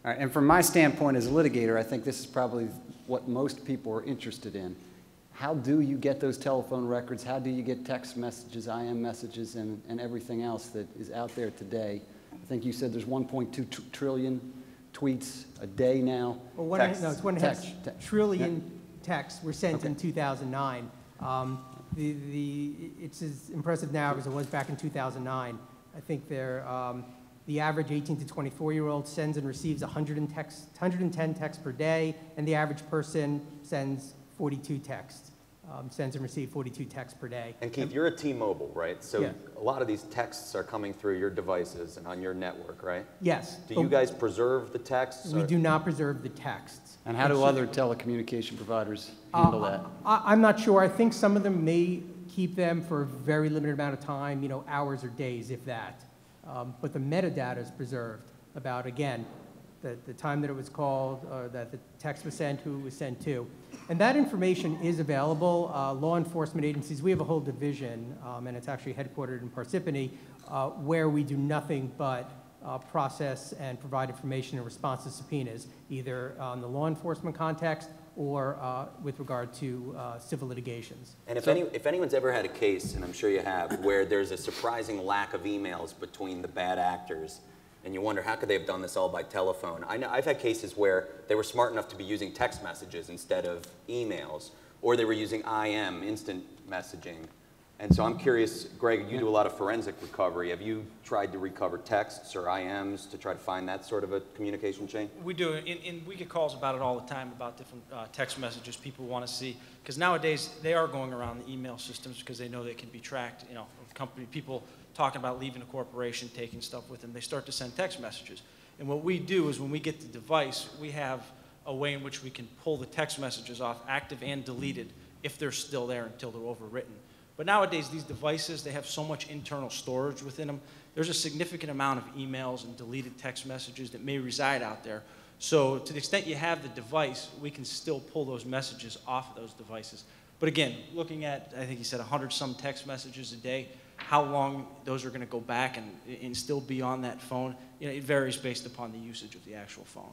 All right, and from my standpoint as a litigator, I think this is probably what most people are interested in. How do you get those telephone records? How do you get text messages, IM messages, and everything else that is out there today? I think you said there's 1.2 trillion tweets a day now. Well, it's 1.5 trillion texts were sent in 2009. It's as impressive now as it was back in 2009. I think the average 18 to 24-year-old sends and receives 110 texts per day, and the average person sends 42 texts. Sends and receives 42 texts per day. And Keith, you're a T-Mobile, right? So yeah. A lot of these texts are coming through your devices and on your network, right? Yes. Do you guys preserve the texts? We do not preserve the texts. And how do other telecommunication providers handle that? I'm not sure. I think some of them may keep them for a very limited amount of time, you know, hours or days, if that. But the metadata is preserved about, again, the time that it was called, that the text was sent, who it was sent to. And that information is available. Law enforcement agencies, we have a whole division, and it's actually headquartered in Parsippany, where we do nothing but process and provide information in response to subpoenas, either on the law enforcement context or with regard to civil litigations. And if anyone's ever had a case, and I'm sure you have, where there's a surprising lack of emails between the bad actors, and you wonder how could they have done this all by telephone. I've had cases where they were smart enough to be using text messages instead of emails, or they were using IM, instant messaging. And so I'm curious, Greg, you do a lot of forensic recovery. Have you tried to recover texts or IMs to try to find that sort of a communication chain? We do, and we get calls about it all the time, about different text messages people want to see. Because nowadays, they are going around the email systems because they know they can be tracked, you know, company people talking about leaving a corporation, taking stuff with them. They start to send text messages. And what we do is when we get the device, we have a way in which we can pull the text messages off, active and deleted, if they're still there until they're overwritten. But nowadays, these devices, they have so much internal storage within them. There's a significant amount of emails and deleted text messages that may reside out there. So to the extent you have the device, we can still pull those messages off of those devices. But again, looking at, I think you said 100-some text messages a day, how long those are going to go back and still be on that phone, you know, it varies based upon the usage of the actual phone.